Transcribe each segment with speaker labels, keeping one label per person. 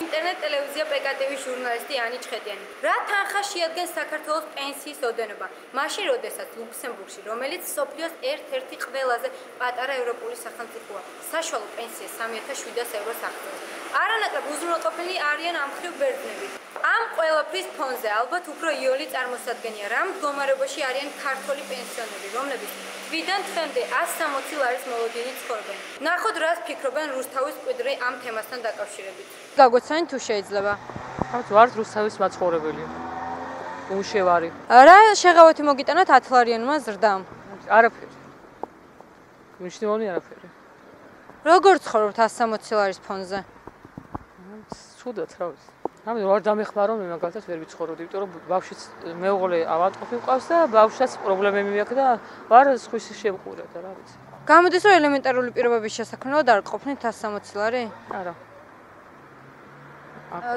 Speaker 1: ინტერნეტ ტელევიზია PKTV-ის ჟურნალისტი ანი ჩხეტიანი. რა თანხა შეადგენს საქართველოს პენსიის ოდენობა? მაშინ, როდესაც ლუქსემბურგში, რომელიც მსოფლიოს ერთ-ერთი ყველაზე პატარა ევროპული სახელმწიფოა, საშუალო პენსია 3700 ევროს აღწევს. არანაკლებ უზრუნველყოფილი არიან ამ მხრივ ბერძნები. ამ ყველაფრის ფონზე ალბათ უფრო იოლი წარმოსადგენია, რა მდგომარეობაში არიან ქართველი პენსიონერები, რომლებიც თვიდან თვემდე 160 ლარის მოლოდინით ცხოვრობენ. ნახოთ, რას ფიქრობენ რუსთავის მკვიდრი ამ თემასთან დაკავშირებით. გაგვეცანი თუ შეიძლება?
Speaker 2: ვართ რუსთავის მაცხოვრებელი. უშევარი.
Speaker 1: რა შეღავათი მოგიტანოთ 10 ლარიანმა ზრდამ?
Speaker 2: არაფერი. მნიშვნელოვანი არაფერი.
Speaker 1: როგორ ცხოვრობთ 160 ლარის ფონზე?
Speaker 2: ცუდად, რა ვიცი. ამიტომ ვარ დამეხმარო მე მაგალითად ვერ ვიცხოვრობდი, იმიტომ რომ ბავშვიც მეუღლე ავადმყოფი მყავს და ბავშვსაც პრობლემები აქვს და ვარ სხვის შემყურე და რა ვიცი.
Speaker 1: გამოდის რომ ელემენტარული პირობების შესაქმნელად არ ყოფნით 160 ლარი?
Speaker 2: არა.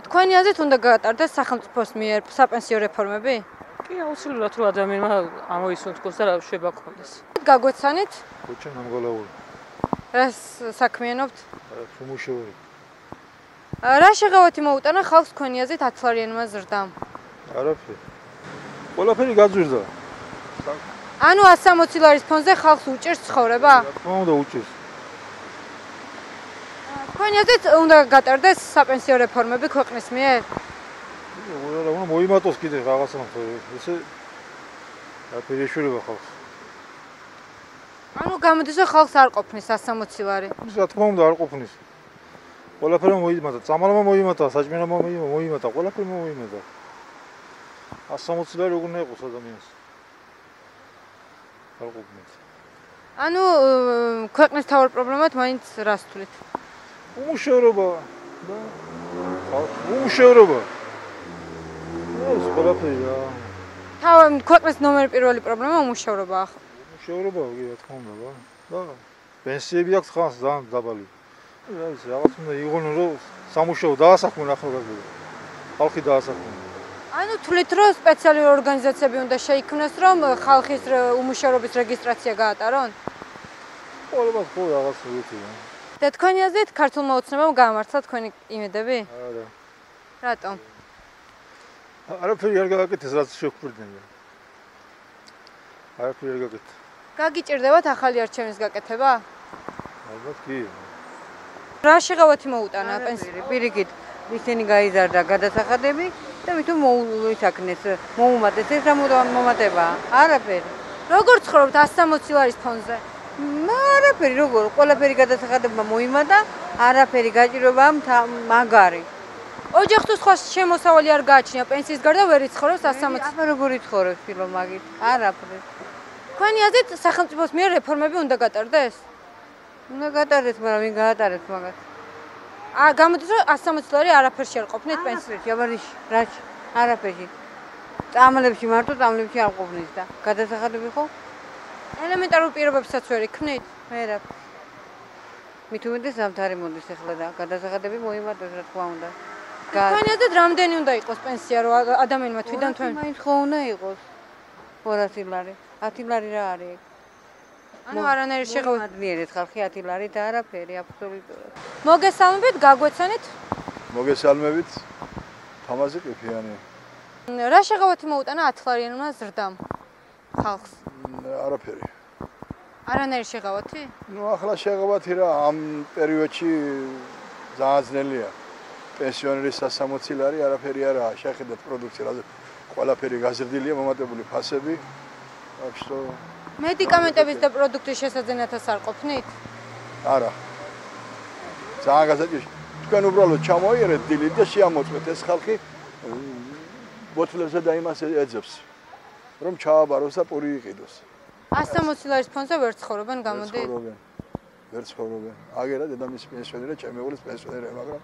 Speaker 1: თქვენი აზრით უნდა გაატარდეს სახელმწიფოს მიერ საპენსიო რეფორმები?
Speaker 2: კი, აუცილებლად რომ ადამიანმა ამოისუნთქოს და რა შვება გქონდეს.
Speaker 1: გაგვეცანით?
Speaker 3: ხოჭა ნამგოლაური.
Speaker 1: რას საქმიანობთ?
Speaker 3: უმუშევარი.
Speaker 1: რა შეღავათი მოუტანა ხალხს თქვენი აზრით 10 ლარიანმა ზრდამ?
Speaker 3: არაფერი. ყველაფერი გაძვირდა.
Speaker 1: ანუ 160 ლარის ფონზე ხალხს უჭერს ცხოვრება?
Speaker 3: რა თქმა უნდა უჭერს.
Speaker 1: თქვენი აზრით უნდა გატარდეს საპენსიო რეფორმები ქვეყნის მიერ?
Speaker 3: უნდა მოიმატოს კიდე რაღაცა ესე არაფერი ეშურება ხალხს.
Speaker 1: ანუ გამოდის რომ ხალხს არ ყოფნის 160 ლარი?
Speaker 3: რა თქმა უნდა არ ყოფნის. ყველაფერმა მოიმატა, წამალმა მოიმატა, საჭმელმა მოიმატა, ყველაფერმა მოიმატა. 160 ლარი როგორ ნეყოს ადამიანს? არ ყოფნის.
Speaker 1: ანუ ქვეყნის თავარ პრობლემად მაინც რას თვლით?
Speaker 3: უმუშევრობა და უმუშევრობა. ეს ყველაფერი რა.
Speaker 1: თავარ ქვეყნის ნომერ პირველი პრობლემა უმუშევრობა ახლა.
Speaker 3: უმუშევრობა კი რა თქმა უნდა და პენსიები აქვს ხანს ძალიან დაბალი. რა ვიცი, რაღაც უნდა იღონ რომ სამუშაო დაასაქმონ ახალგაზრდა. ხალხი დაასაქმონ.
Speaker 1: ანუ თვლით რომ სპეციალური ორგანიზაციები უნდა შეიქმნას რომ ხალხის უმუშევრობის რეგისტრაცია გაატარონ?
Speaker 3: ყველას ხო რაღაც ვიცი.
Speaker 1: და თქვენი აზრით ქართულმა ოცნებამ გაამართლა თქვენი იმედები?
Speaker 3: არა.
Speaker 1: რატომ?
Speaker 3: არაფერი არ გააკეთეს რაც შეგვფრდნენ. არაფერი არ გააკეთეს.
Speaker 1: გაგიჭირდებათ ახალი არჩევნის გაკეთება?
Speaker 3: ალბათ კი.
Speaker 1: რა შეღავათი მოუტანა პენსიები?
Speaker 4: პირიქით, ისინი გაიზარდა გადასახადები და მithum მოუსაკნეს, მოუმატეს ეს მომატება. არაფერი.
Speaker 1: როგორ ცხოვრობთ 160 ლარის ფონზე?
Speaker 4: არაფერი, როგორ? ყველაფერი გადასახადებმა მოიმატა, არაფერი გაჭირვება მაგარი.
Speaker 1: ოჯახს თუ სხვა შემოსავალი არ გააჩნია პენსიის გარდა ვერ იცხოვრობს 160.
Speaker 4: აბა როგორ იცხოვრებს ფილო მაგით? არაფერი.
Speaker 1: თქვენი აზრით სახელმწიფოს მიერ რეფორმები უნდა გატარდეს?
Speaker 4: უნდა გატარდეს, მაგრამ ვინ გაატარებს მაგას?
Speaker 1: გამოდის რომ 160 ლარი არაფერში არ ყოფნით პენსიაში?
Speaker 4: აბარიში, რაჩ, არაფერში. წამლებში მარტო წამლებში არ ყოფნის და გადასახადები ხო?
Speaker 1: ელემენტარულ პირობებსაც ვერ იქნით?
Speaker 4: ვერაფერი. მით უმეტეს ზამთარი მოდის ახლა და გადასახადები მოიმატოს რა თქმა უნდა.
Speaker 1: თქვენი აზრით რამდენი უნდა იყოს პენსია რომ ადამიანმა თვიდან თვემ?
Speaker 4: მაინც ხო უნდა იყოს 200 ლარი. 10 ლარი რა არის?
Speaker 1: ანუ არანაირი შეღავათი
Speaker 4: მადლიერეთ ხალხი 10 ლარი და არაფერი აბსოლუტურად.
Speaker 1: მოგესალმებით, გაგვეცანით?
Speaker 5: მოგესალმებით. თამაზი ყიფიანი.
Speaker 1: რა შეღავათი მოუტანა 10 ლარიანმა ზრდამ ხალხს?
Speaker 5: არაფერი.
Speaker 1: არანაირი შეღავათი?
Speaker 5: ნუ ახლა შეღავათი რა ამ პერიოდში ძალიან ძნელია. პენსიონერის 160 ლარი არაფერი არაა. შეხედეთ პროდუქციაზე ყველაფერი გაზრდილია, მომატებული ფასები. так что
Speaker 1: მედიკამენტების და პროდუქტის შესაძენათას არ ყოფნით?
Speaker 5: არა. ძალიან გაზრდილი. თქვენ უბრალოდ ჩამოიერეთ დილით და შეამოწმეთ ეს ხალხი ბოთლებზე და იმას ეძებს. რომ ჩააბაროს და პური იყიდოს.
Speaker 1: 160 ლარის ფონზე ვერ ცხოვრობენ გამოდი?
Speaker 5: ვერ ცხოვრობენ. აგერა დედამისის პენსიონერია, ჩემი მეუღლის პენსიონერია, მაგრამ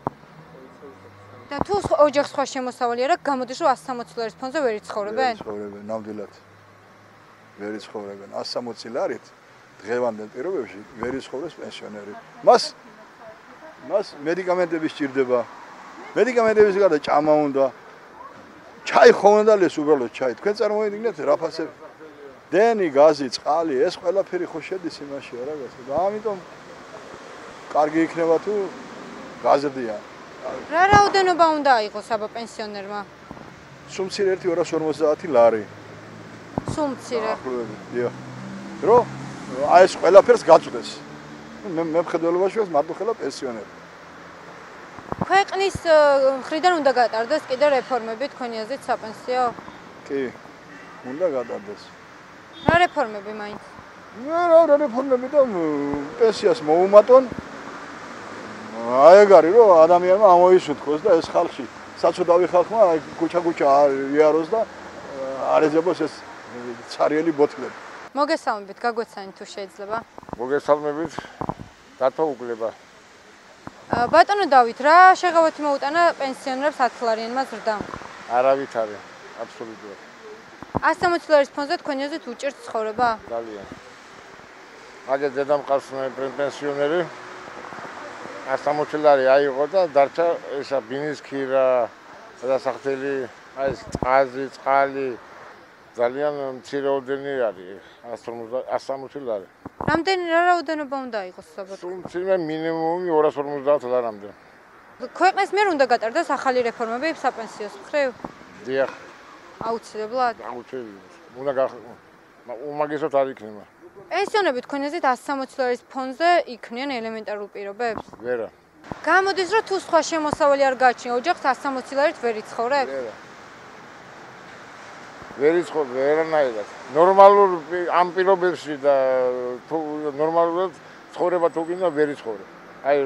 Speaker 1: და თუ ოჯახს სხვა შემოსავალი არა, გამოდის რომ 160 ლარის ფონზე ვერ იცხოვრებენ?
Speaker 5: ვერ ცხოვრებენ, ნამდვილად. ვერ იცხოვრებენ 160 ლარით დღევანდელ პირობებში ვერ იცხოვრებს პენსიონერი. მას მედიკამენტები სჭირდება. მედიკამენტების გარდა ჭამა უნდა. ჩაი ხო უნდა ლეს უბრალოდ ჩაი. თქვენ წარმოიდგინეთ რა ფასები. დენი, გაზი, წყალი, ეს ყველაფერი ხო შედის იმაში რა გასა. და ამიტომ კარგი იქნება თუ გაზრდიან.
Speaker 1: რა რაოდენობა უნდა აიღოს აბა პენსიონერმა?
Speaker 5: სულ მცირე 250 ლარი.
Speaker 1: სულ მცირე.
Speaker 5: დიახ. დრო აი ეს ყველაფერს გაწვდეს. მე მხედველობაში ვარ მარტო ხელა პენსიონერი.
Speaker 1: ქვეყნის მხრიდან უნდა გატარდეს კიდე რეფორმები თქვენი აზრით საპენსიო?
Speaker 5: კი. უნდა გატარდეს.
Speaker 1: რა რეფორმები მაინც?
Speaker 5: რა რეფორმები და პენსიას მოუმატონ. აი ეგ არის რომ ადამიანმა ამოისუთქოს და ეს ხალხი საცოდავი ხალხმა ქუჩა არ იაროს და არ ეძებოს ეს ცარიელი ბოთლები.
Speaker 1: მოგესალმებით, გაგვეცანით თუ შეიძლება.
Speaker 6: მოგესალმებით. დათო უკლება.
Speaker 1: ბატონო დავით, რა შეღავათი მოუტანა პენსიონერებს 10 ლარიანმა ზრდამ?
Speaker 6: არავითარი, აბსოლუტურად.
Speaker 1: 160 ლარის ფონზე თქვენი აზრით უჭირთ ცხოვრება?
Speaker 6: ძალიან. მაგე დედამყარს პენსიონერი 160 ლარი აიღო და დარჩა ესა ბინისქირა და სახთელი, აი ეს წყალი ძალიან მცირეოდენი არის 160 ლარი.
Speaker 1: რამდენი რა რაოდენობა უნდა აიღოს საბოლოოდ?
Speaker 6: სულ მცირე მინიმუმი 250 ლარამდე.
Speaker 1: ქვეყნის მიერ უნდა გატარდეს ახალი რეფორმები საპენსიოს მხრივ?
Speaker 6: დიახ.
Speaker 1: აუცილებლად.
Speaker 6: აუცილებლად. უნდა უმაგესოდ არ იქნება.
Speaker 1: პენსიონები თქვენი აზრით 160 ლარის ფონზე იქნიან ელემენტარულ პირობებს?
Speaker 6: ვერა.
Speaker 1: გამოდის რომ თუ სხვა შემოსავალი არ გააჩნია ოჯახს 160 ლარით ვერ იცხოვრებს?
Speaker 6: ვერა. ვერ იცხოვრებ ვერანაირად. ნორმალურ ამ პირობებში და თუ ნორმალურად ცხოვრება თუ გინდა ვერ იცხოვრებ. აი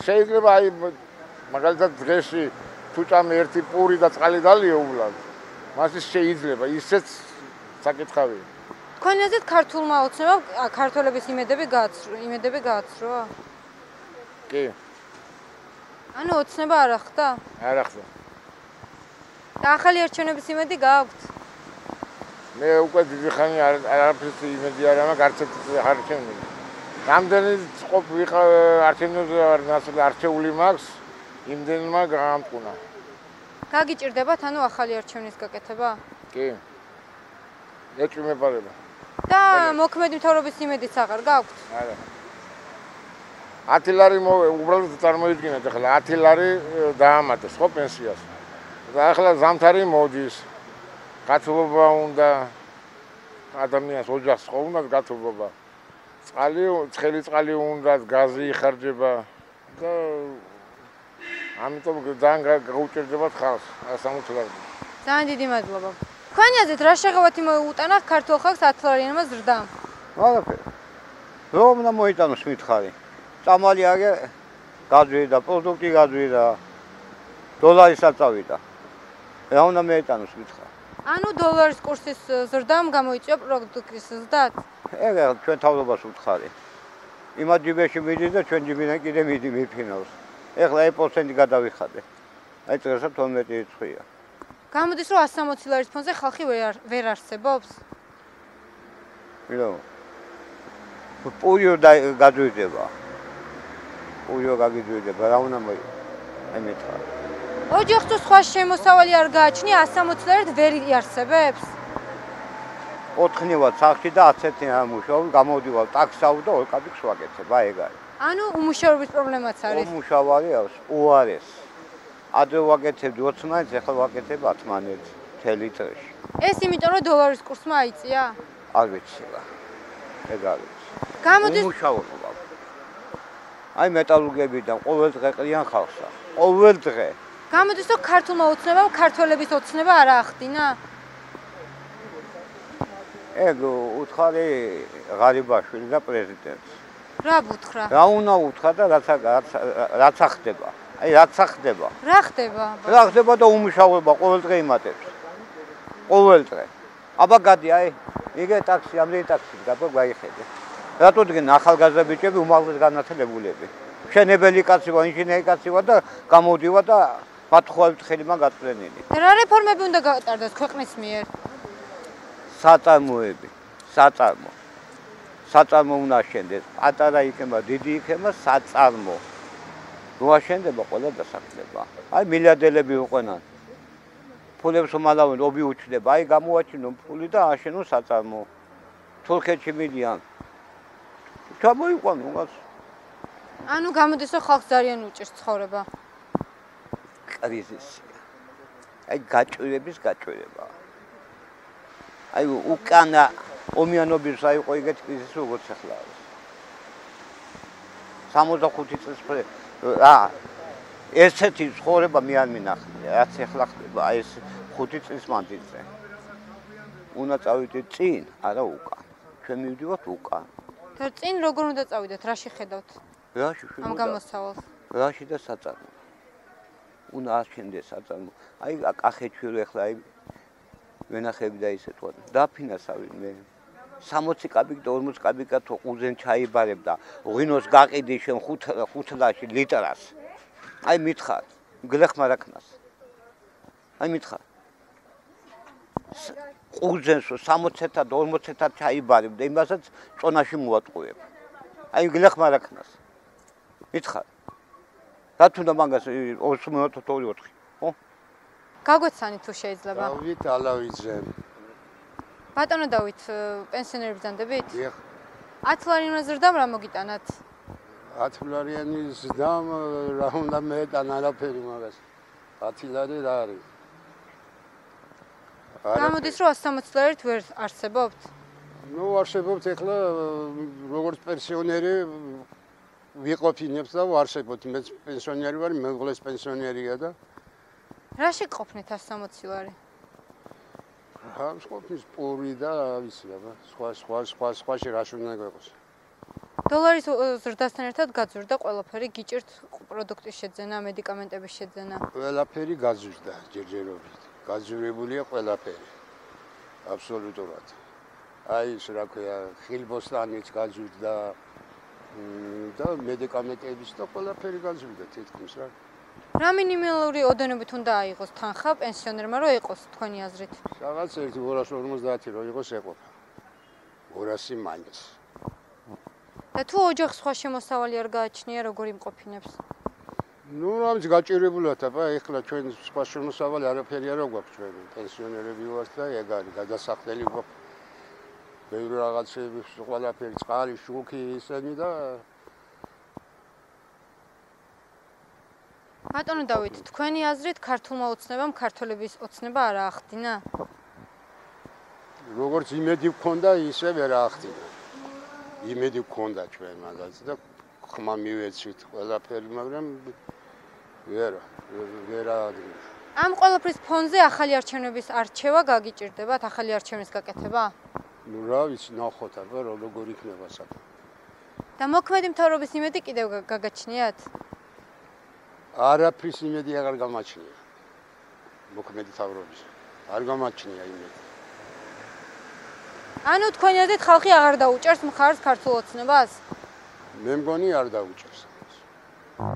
Speaker 6: შეიძლება აი მაგალითად დღეში თუ ჭამე ერთი პური და წყალი დალიო უბრალოდ. მაშინ შეიძლება ისეც საკითხავია.
Speaker 1: თქვენი აზრით ქართულმა ოცნებამ ქართველების იმედები გააცროა?
Speaker 6: კი.
Speaker 1: ანუ ოცნება არ ახდა?
Speaker 6: არ ახდა.
Speaker 1: და ახალი არჩევნების იმედი გააქვთ?
Speaker 6: მე უკვე დიდი ხანი არაფრის იმედი არ მაქვს არც ერთი არჩევნები. რამდენი ყოფ ვიყავ არჩევნებზე არჩეული მაქვს, იმდენმა გაამტყუნა.
Speaker 1: გაგიჭირდებათ ანუ ახალი არჩევნის გაკეთება?
Speaker 6: კი. ეჭვი მეპარება.
Speaker 1: და მოქმედი მთავრობის იმედიც აღარ გაქვთ?
Speaker 6: არა. 10 ლარი უბრალოდ წარმოიდგინეთ ახლა 10 ლარი დაამატეს ხო პენსიას. და ახლა ზამთარი მოდის. გათბობა უნდა ადამიანს ოჯახს ხო უნდა გათბობა. ცხელი წყალი უნდა, გაზი იხარჯება და ამიტომ ძალიან გაუჭირდებათ ხალხს 160 ლარი.
Speaker 1: ძალიან დიდი მადლობა. თქვენი აზრით რა შეღავათი მოუტანა ქართულ ხალხს 10 ლარიანმა ზრდამ?
Speaker 7: არაფერი. რომ უნდა მოიტანოს მითხარი. წამალი აგე გაძვიდა, პროდუქტი გაძვიდა, დოლარისაც წავიდა. რა უნდა მეიტანოს მითხარი.
Speaker 1: ანუ დოლარის კურსის ზრდამ გამოიწვია პროდუქტის ზრდაც?
Speaker 7: ეგ ჩვენ თავრობას ვუთხარი. იმათ ჯიბეში მიდის და ჩვენ ჯიბიდან კიდე მიფინავს. ეხლა 1% გადავიხადე. აი წელსა 12 რიცხვია.
Speaker 1: გამოდის რომ 160 ლარის ფონზე ხალხი ვერ არსებობს?
Speaker 7: მილო. პუიო გაძვიდება. პუიო გაგიძვიდება, რა უნდა მოი. აი მეთქარ.
Speaker 1: ოჯახს თუ სხვა შემოსავალი არ გააჩნია 160 ლარით ვერ იარსებებს?
Speaker 7: ოთხნივად სახში და 10 არ მუშაობ, გამოდივარ ტაქსავ და ორკაბიკს ვაკეთებ, აი ეგ არის.
Speaker 1: ანუ უმუშავრობის პრობლემაც არის.
Speaker 7: უმუშავარი აქვს, უარეს. ადრე ვაკეთებდი 20-ს, ახლა ვაკეთებ 10-ს მთელი წელში.
Speaker 1: ეს იმიტომ რომ დოლარის კურსმა აიწია?
Speaker 7: არ ვიცი რა. ეგ არის.
Speaker 1: გამოდის
Speaker 7: უმუშავრობა. აი მეტალურგებიდან ყოველ დღე ყრიან ხალხსა. ყოველ დღე.
Speaker 1: გამოდის რომ ქართულმა ოცნებამ ქართველების ოცნება არ აახდინა?
Speaker 7: ეგ უთხარი ღარიბაშვილი და პრეზიდენტს.
Speaker 1: რა ვუთხრა?
Speaker 7: რა უნდა უთხრა და რაც ახდება. აი რაც ახდება.
Speaker 1: რა ხდება?
Speaker 7: რა ხდება და უმუშავრობა ყოველ დღე იმატებს. ყოველ დღე. აბა გადი აი იგე ტაქსი, ამდენი ტაქსი გაბა გაიხედე. რატო დგენ ახალგაზრდა ბიჭები უმაღლეს განათლებულები. შენებელი კაცი ვარ, ინჟინერი კაცი ვარ და გამოდივა და მათხოვავთ ხელიდან გაწვენილი.
Speaker 1: რა რეფორმები უნდა გატარდეს ქვეყნის მიერ?
Speaker 7: საწარმოები, საწარმო უნდა შენდეს. პატარა იქნება, დიდი იქნება საწარმო. რო აშენდება ყველა დასახლება. აი მილიარდელები უყენან. ფულებს უმალავენ, ობი უჩნდება. აი გამოაჩინონ ფული და აშენონ საწარმო. თურქეთში მიდიან. ჩამოიყვანო მას.
Speaker 1: ანუ გამოდის რომ ხალხს ძალიან უჭირს ცხოვრება.
Speaker 7: კრიზისია. აი გაჭირების გაჭირება. აი უკანა ომიანობის აიყო ეგეთი კრიზისი როგორც ახლა არის. 65 წელს ესეთი ცხოვრება მე არ მინახია, რაც ახლა ხდება, აი ეს 5 წლის მანძილზე. უნდა წავიდეთ წინ, არა უკან. ჩვენ მივდივართ უკან.
Speaker 1: და წინ როგორ უნდა წავიდეთ? რაში ხედავთ?
Speaker 7: რაში
Speaker 1: ამ გამოსავალს?
Speaker 7: რაში და საწარმო. უნდა აშენდეს საწარმო. აი კახეთში ახლა აი ვენახები და ისე თქვა. დაფინანსავი მე 60 კაბიკი და 40 კაბიკა თუ ყუზენ ჩაიბარებდა, ღვინოს გაყიდი შენ 5 ლიტრას. აი მითხარ, გლეხმა რაკნას. აი მითხარ. ყუზენს 60-ად 40-ად ჩაიბარებდა, იმასაც წონაში მოატყუებ. აი გლეხმა რაკნას. მითხარ. რა თუნდა მაგას 24 ხო?
Speaker 1: გაგვეცანი თუ შეიძლება.
Speaker 6: დავით ალავიძე.
Speaker 1: ბატონო დავით, პენსიონერები ბრძანდებით?
Speaker 6: დიახ.
Speaker 1: 10 ლარი უნდა ზრდამ რა მოგიტანათ?
Speaker 6: 10 ლარიანი ზრდამ რა უნდა მეეტანა არაფერი მაგას. 10 ლარი რა არის?
Speaker 1: გამოდის რომ 160 ლარით ვერ არსებობთ?
Speaker 6: ნუ არსებობთ ახლა როგორც პენსიონერი ვიყოფინებს და ვარსებობთ. მეც პენსიონერი ვარ, მეუღლეს პენსიონერია და
Speaker 1: რაში ყოფნით 160 ლარი?
Speaker 6: ხავს ყოფნის პური და ვიცი აბა, სხვაში რაში უნდა გვეყოს.
Speaker 1: დოლარის ზრდასთან ერთად გაძვირდა ყველაფერი, გიჭირთ პროდუქტის შეძენა, მედიკამენტების შეძენა.
Speaker 6: ყველაფერი გაძვირდა ჯერჯერობით. გაძვირებულია ყველაფერი. აბსოლუტურად. აი ის რა ქვია, ხილბოსტანიც გაძვირდა და მედიკამენტების და ყველაფერი გაძვირდა თითქმის რა.
Speaker 1: რა მინიმალური ოდენობით უნდა აიღოს თანხა პენსიონერმა რომ იყოს თქვენი აზრით?
Speaker 6: რაღაც 250 რო იყოს ეყოფა. 200 მაინც.
Speaker 1: და თუ ოჯახს სხვა შემოსავალი არ გააჩნია, როგორ იმყოფინებს?
Speaker 6: ნუ რამის გაჭირებულად აბა, ეხლა ჩვენ სხვა შემოსავალი არაფერი არ გვაქვს ჩვენ პენსიონერები ვართ და ეგ არის გადასახდელი გვაქვს. ბევრი რაღაცები, ყველაფერი წყალი, შუქი ისენი და
Speaker 1: ბატონო დავით, თქვენი აზრით ქართულმა ოცნებამ ქართველების ოცნება არ აახდინა?
Speaker 6: როგორც იმედი გქონდა, ისე ვერ აახდინა. იმედი გქონდა ჩვენ მაგას და ხმა მივეცით ყველაფერი, მაგრამ ვერ აახდინა.
Speaker 1: ამ ყველაფრის ფონზე ახალი არჩევნების არჩევა გაგიჭირდებათ, ახალი არჩევნის გაკეთება?
Speaker 6: ნუ რა ვიცი, ნახოთ აბა როგორ იქნება საქმე.
Speaker 1: და მოქმედი მთავრობის იმედი კიდევ გაგაჩნიათ?
Speaker 6: არაფრის იმედი აღარ გამაჩნია. მოქმედი მთავრობის. არ გამაჩნია იმედი.
Speaker 1: ანუ თქვენი აზრით ხალხი აღარ დაუჭერს მხარს ქართულ ოცნებას?
Speaker 6: მე მგონი არ დაუჭერს.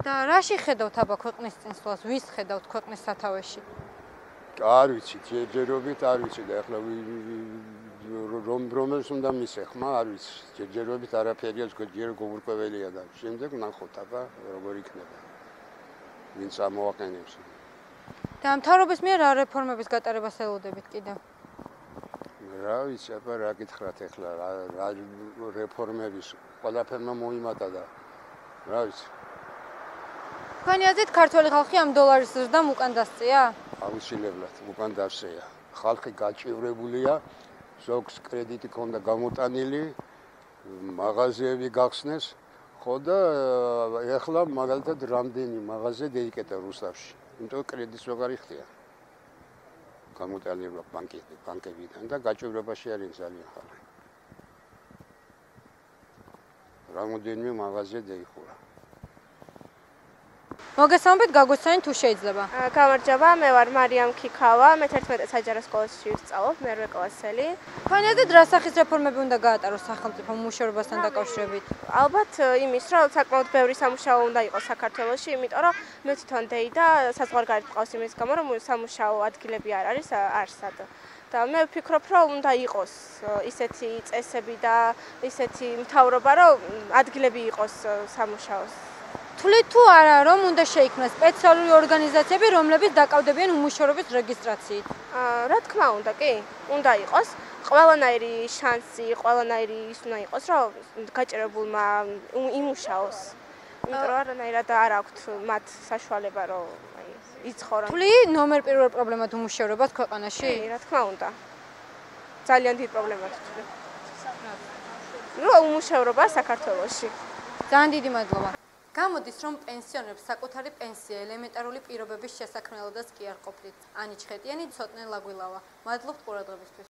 Speaker 1: და რაში ხედავთ აბა ქვეყნის წინსვლას? ვის ხედავთ ქვეყნის სათავეში?
Speaker 6: არ ვიცი, ჯერჯერობით არ ვიცი და ახლა რომელს უნდა მისეხმა, არ ვიცი. ჯერჯერობით არაფერია, ჯერ გურკვეველია და შემდეგ ნახოთ აბა როგორ იქნება. ვინც ამოაყენებს.
Speaker 1: და მთავრობის მიერ რა რეფორმების გატარებას ელოდებით კიდევ?
Speaker 6: რა ვიცი, აბა რა გითხრათ ახლა, რა რეფორმების ყველაფერმა მოიმატა და რა ვიცი.
Speaker 1: თქვენი აზრით ქართველი ხალხი ამ დოლარის ზრდამ უკან დასწია?
Speaker 6: აუცილებლად უკან დასწია. ხალხი გაჭირებულია, ზოგს კრედიტი ქონდა გამოტანილი, მაღაზიები გახსნეს. ხო და ეხლა მაგალითად რამდენი მაღაზია დაიკეტა რუსთავში. იმიტომ კრედიტს ვეღარ იხდიან. გამოტანილი ბანკებიდან და გაჭირებაში არის ძალიან ხალხი. რამდენიმე მაღაზია დაიხურა.
Speaker 1: მოგესალმებით, გაგვეცანი თუ შეიძლება.
Speaker 8: გამარჯობა, მე ვარ მარიამ ქიქავა, მე 11 საჯარო სკოლაში ვსწავლობ, მერვე კლასელი.
Speaker 1: თქვენი აზრით რა სახის რეფორმები უნდა გაატაროს სახელმწიფო მუშაობასთან დაკავშირებით?
Speaker 8: ალბათ იმის, რომ საკმაოდ ბევრი სამუშაო უნდა იყოს საქართველოში, იმიტომ რომ მე თვითონ დეი და საზღვარგარეთ მყავს იმის გამო, რომ სამუშაო ადგილები არ არის არსად. და მე ვფიქრობ, რომ უნდა იყოს ისეთი წესები და ისეთი მთავრობა, რომ ადგილები იყოს სამუშაოს.
Speaker 1: თვლით თუ არა, რომ უნდა შეიქმნას სპეციალური ორგანიზაციები, რომლებიც დაკავდებიან უმუშევრობის რეგისტრაციით?
Speaker 8: რა თქმა უნდა, კი, უნდა იყოს. ყველანაირი შანსი, ყველანაირი ის უნდა იყოს, რომ გაჭირებულმა იმუშაოს. იმიტომ რომ არანაირად არ აქვთ მათ საშუალება, რომ იცხოვრონ.
Speaker 1: თვლი ნომერ პირველ პრობლემად უმუშევრობას ქვეყანაში?
Speaker 8: რა თქმა უნდა. ძალიან დიდ პრობლემად ვთვლი. ნუ უმუშევრობა საქართველოში.
Speaker 1: ძალიან დიდი მადლობა. გამოდის, რომ პენსიონერებს საკუთარი პენსია ელემენტარული პირობების შესაქმნელადაც კი არ ყოფილით. ანი ჩხეტიანი, ცოტნე ლაგვილავა. მადლობთ ყურადღებისთვის.